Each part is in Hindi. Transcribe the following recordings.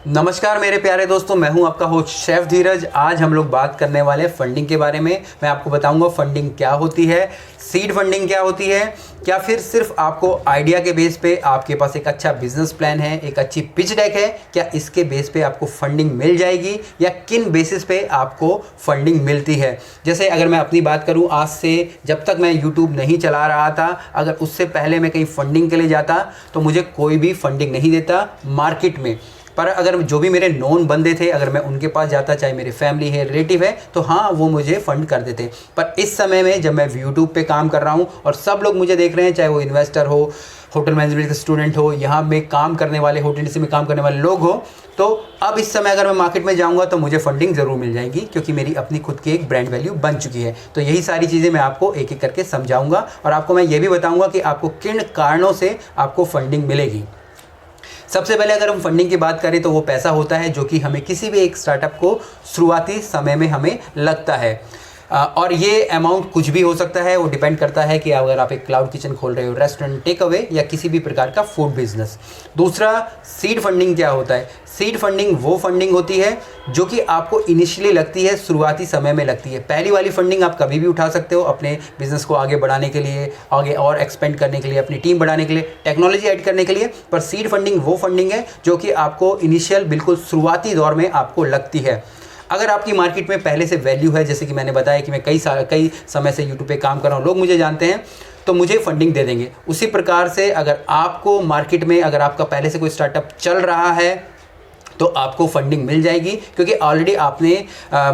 नमस्कार मेरे प्यारे दोस्तों, मैं हूं आपका होस्ट शेफ धीरज। आज हम लोग बात करने वाले हैं फंडिंग के बारे में। मैं आपको बताऊंगा फंडिंग क्या होती है, सीड फंडिंग क्या होती है, क्या फिर सिर्फ आपको आइडिया के बेस पे आपके पास एक अच्छा बिजनेस प्लान है, एक अच्छी पिच डेक है, क्या इसके बेस पे आपको फंडिंग मिल जाएगी या किन बेसिस पे आपको फंडिंग मिलती है। जैसे अगर मैं अपनी बात करूं, आज से जब तक मैं यूट्यूब नहीं चला रहा था, अगर उससे पहले मैं कहीं फंडिंग के लिए जाता तो मुझे कोई भी फंडिंग नहीं देता मार्केट में। पर अगर जो भी मेरे नोन बंदे थे, अगर मैं उनके पास जाता, चाहे मेरी फैमिली है, रिलेटिव है, तो हाँ वो मुझे फंड कर देते। पर इस समय में जब मैं यूट्यूब पे काम कर रहा हूँ और सब लोग मुझे देख रहे हैं, चाहे वो इन्वेस्टर हो, होटल मैनेजमेंट के स्टूडेंट हो, यहाँ में काम करने वाले, होटल इंडस्ट्री में काम करने वाले लोग हो, तो अब इस समय अगर मैं मार्केट में जाऊँगा तो मुझे फंडिंग ज़रूर मिल जाएगी, क्योंकि मेरी अपनी खुद की एक ब्रांड वैल्यू बन चुकी है। तो यही सारी चीज़ें मैं आपको एक एक करके समझाऊँगा और आपको मैं ये भी बताऊँगा कि आपको किन कारणों से आपको फंडिंग मिलेगी। सबसे पहले अगर हम फंडिंग की बात करें तो वो पैसा होता है जो कि हमें किसी भी एक स्टार्टअप को शुरुआती समय में हमें लगता है। और ये अमाउंट कुछ भी हो सकता है, वो डिपेंड करता है कि अगर आप एक क्लाउड किचन खोल रहे हो, रेस्टोरेंट, टेक अवे या किसी भी प्रकार का फूड बिजनेस। दूसरा, सीड फंडिंग क्या होता है। सीड फंडिंग वो फंडिंग होती है जो कि आपको इनिशियली लगती है, शुरुआती समय में लगती है। पहली वाली फंडिंग आप कभी भी उठा सकते हो अपने बिजनेस को आगे बढ़ाने के लिए, आगे और एक्सपेंड करने के लिए, अपनी टीम बढ़ाने के लिए, टेक्नोलॉजी ऐड करने के लिए। पर सीड फंडिंग वो फंडिंग है जो कि आपको इनिशियल बिल्कुल शुरुआती दौर में आपको लगती है। अगर आपकी मार्केट में पहले से वैल्यू है, जैसे कि मैंने बताया कि मैं कई समय से यूट्यूब पे काम कर रहा हूँ, लोग मुझे जानते हैं, तो मुझे फंडिंग दे देंगे। उसी प्रकार से अगर आपको मार्केट में, अगर आपका पहले से कोई स्टार्टअप चल रहा है तो आपको फंडिंग मिल जाएगी, क्योंकि ऑलरेडी आपने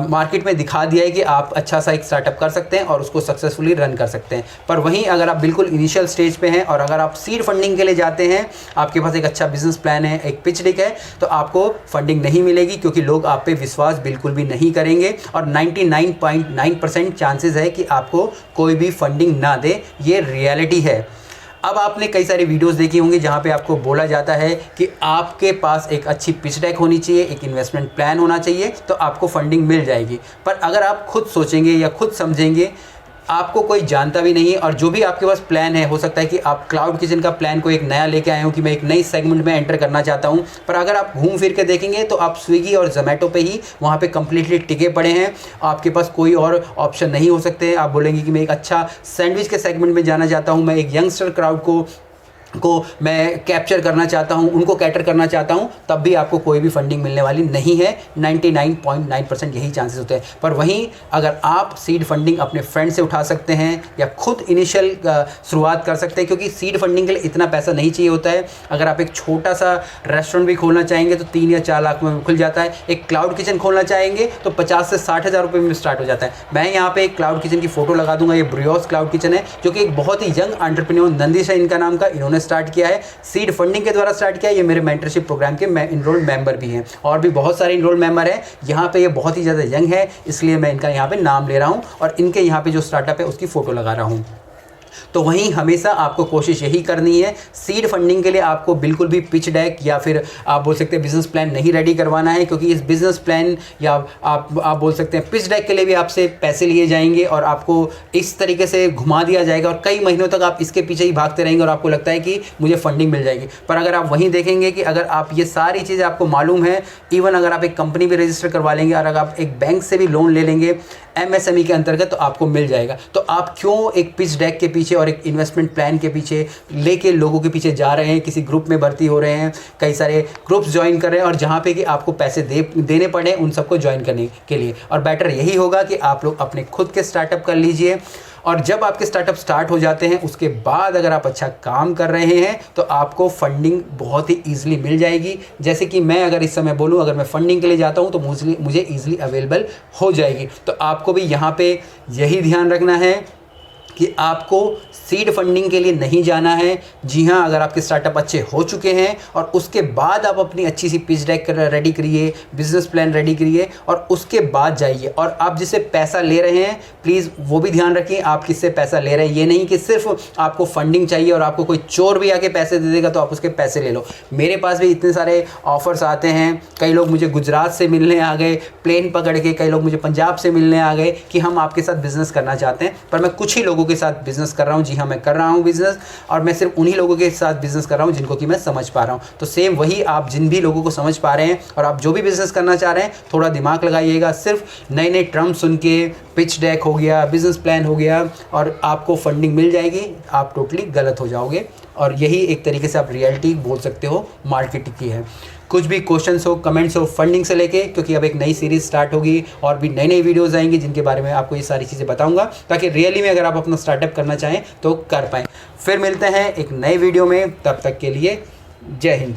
मार्केट में दिखा दिया है कि आप अच्छा सा एक स्टार्टअप कर सकते हैं और उसको सक्सेसफुली रन कर सकते हैं। पर वहीं अगर आप बिल्कुल इनिशियल स्टेज पे हैं और अगर आप सीड फंडिंग के लिए जाते हैं, आपके पास एक अच्छा बिजनेस प्लान है, एक पिच डेक है, तो आपको फंडिंग नहीं मिलेगी, क्योंकि लोग आप पे विश्वास बिल्कुल भी नहीं करेंगे और 99.9% चांसेस है कि आपको कोई भी फंडिंग ना दे। ये रियलिटी है। अब आपने कई सारी वीडियोस देखी होंगी जहाँ पे आपको बोला जाता है कि आपके पास एक अच्छी पिच डेक होनी चाहिए, एक इन्वेस्टमेंट प्लान होना चाहिए, तो आपको फंडिंग मिल जाएगी। पर अगर आप खुद सोचेंगे या खुद समझेंगे, आपको कोई जानता भी नहीं है और जो भी आपके पास प्लान है, हो सकता है कि आप क्लाउड किचन का प्लान को एक नया लेके आए हो कि मैं एक नई सेगमेंट में एंटर करना चाहता हूं, पर अगर आप घूम फिर के देखेंगे तो आप स्विगी और जोमेटो पे ही वहां पे कंप्लीटली टिके पड़े हैं। आपके पास कोई और ऑप्शन नहीं हो सकते। आप बोलेंगे कि मैं एक अच्छा सैंडविच के सेगमेंट में जाना चाहता हूँ, मैं एक यंगस्टर क्राउड को मैं कैप्चर करना चाहता हूं, उनको कैटर करना चाहता हूं, तब भी आपको कोई भी फंडिंग मिलने वाली नहीं है। 99.9% यही चांसेस होते हैं। पर वहीं अगर आप सीड फंडिंग अपने फ्रेंड से उठा सकते हैं या खुद इनिशियल शुरुआत कर सकते हैं, क्योंकि सीड फंडिंग के लिए इतना पैसा नहीं चाहिए होता है। अगर आप एक छोटा सा रेस्टोरेंट भी खोलना चाहेंगे तो 3 या 4 लाख में खुल जाता है। एक क्लाउड किचन खोलना चाहेंगे तो 50 से 60 हज़ार रुपये में स्टार्ट हो जाता है। मैं यहाँ पे एक क्लाउड किचन की फोटो लगा दूंगा। ये ब्रियोस क्लाउड किचन है, जो कि एक बहुत ही यंग एंटरप्रेन्योर, नंदिश है इनका नाम का, इन्होंने स्टार्ट किया है, सीड फंडिंग के द्वारा स्टार्ट किया है। ये मेरे मेंटरशिप प्रोग्राम के इनरोल्ड मेंबर भी हैं और भी बहुत सारे इनरोल्ड मेंबर हैं। यहाँ पे ये बहुत ही ज़्यादा यंग है, इसलिए मैं इनका यहाँ पे नाम ले रहा हूँ और इनके यहाँ पे जो स्टार्टअप है उसकी फ़ोटो लगा रहा हूँ। तो वहीं हमेशा आपको कोशिश यही करनी है, सीड फंडिंग के लिए आपको बिल्कुल भी पिच डेक या फिर आप बोल सकते हैं बिजनेस प्लान नहीं रेडी करवाना है, क्योंकि इस बिजनेस प्लान या आप बोल सकते हैं पिच डेक के लिए भी आपसे पैसे लिए जाएंगे और आपको इस तरीके से घुमा दिया जाएगा और कई महीनों तक आप इसके पीछे ही भागते रहेंगे और आपको लगता है कि मुझे फंडिंग मिल जाएगी। पर अगर आप वहीं देखेंगे कि अगर आप ये सारी चीज़ें आपको मालूम है, इवन अगर आप एक कंपनी भी रजिस्टर करवा लेंगे और अगर आप एक बैंक से भी लोन ले लेंगे MSME के अंतर्गत, तो आपको मिल जाएगा। तो आप क्यों एक पिच डेक के पीछे और एक इन्वेस्टमेंट प्लान के पीछे लेके लोगों के पीछे जा रहे हैं, किसी ग्रुप में भर्ती हो रहे हैं, कई सारे ग्रुप्स ज्वाइन कर रहे हैं और जहाँ पे कि आपको पैसे देने पड़े उन सबको ज्वाइन करने के लिए। और बेटर यही होगा कि आप लोग अपने खुद के स्टार्टअप कर लीजिए और जब आपके स्टार्टअप स्टार्ट हो जाते हैं उसके बाद अगर आप अच्छा काम कर रहे हैं तो आपको फंडिंग बहुत ही ईजिली मिल जाएगी। जैसे कि मैं अगर इस समय बोलूं, अगर मैं फंडिंग के लिए जाता हूं तो मुझे ईजिली अवेलेबल हो जाएगी। तो आपको भी यहाँ पे यही ध्यान रखना है कि आपको सीड फंडिंग के लिए नहीं जाना है। जी हाँ, अगर आपके स्टार्टअप अच्छे हो चुके हैं और उसके बाद आप अपनी अच्छी सी पिच डेक रेडी करिए, बिजनेस प्लान रेडी करिए और उसके बाद जाइए। और आप जिससे पैसा ले रहे हैं प्लीज़ वो भी ध्यान रखिए आप किससे पैसा ले रहे हैं। ये नहीं कि सिर्फ आपको फंडिंग चाहिए और आपको कोई चोर भी आके पैसे दे देगा तो आप उसके पैसे ले लो। मेरे पास भी इतने सारे ऑफर्स आते हैं, कई लोग मुझे गुजरात से मिलने आ गए प्लेन पकड़ के, कई लोग मुझे पंजाब से मिलने आ गए कि हम आपके साथ बिजनेस करना चाहते हैं। पर मैं कुछ ही लोगों के साथ बिजनेस कर रहा हूँ। जी हाँ, मैं कर रहा हूँ बिजनेस, और मैं सिर्फ उन्हीं लोगों के साथ बिजनेस कर रहा हूँ जिनको कि मैं समझ पा रहा हूँ। तो सेम वही आप जिन भी लोगों को समझ पा रहे हैं और आप जो भी बिजनेस करना चाह रहे हैं, थोड़ा दिमाग लगाइएगा। सिर्फ नए नए टर्म सुन के पिच डेक हो गया, बिजनेस प्लान हो गया और आपको फंडिंग मिल जाएगी, आप टोटली गलत हो जाओगे। और यही एक तरीके से आप रियलिटी बोल सकते हो मार्केटिंग की है। कुछ भी क्वेश्चंस हो, कमेंट्स हो फंडिंग से लेके, क्योंकि अब एक नई सीरीज स्टार्ट होगी और भी नई नई वीडियोस आएंगी जिनके बारे में आपको ये सारी चीज़ें बताऊंगा, ताकि रियली में अगर आप अपना स्टार्टअप करना चाहें तो कर पाएँ। फिर मिलते हैं एक नए वीडियो में, तब तक के लिए जय हिंद।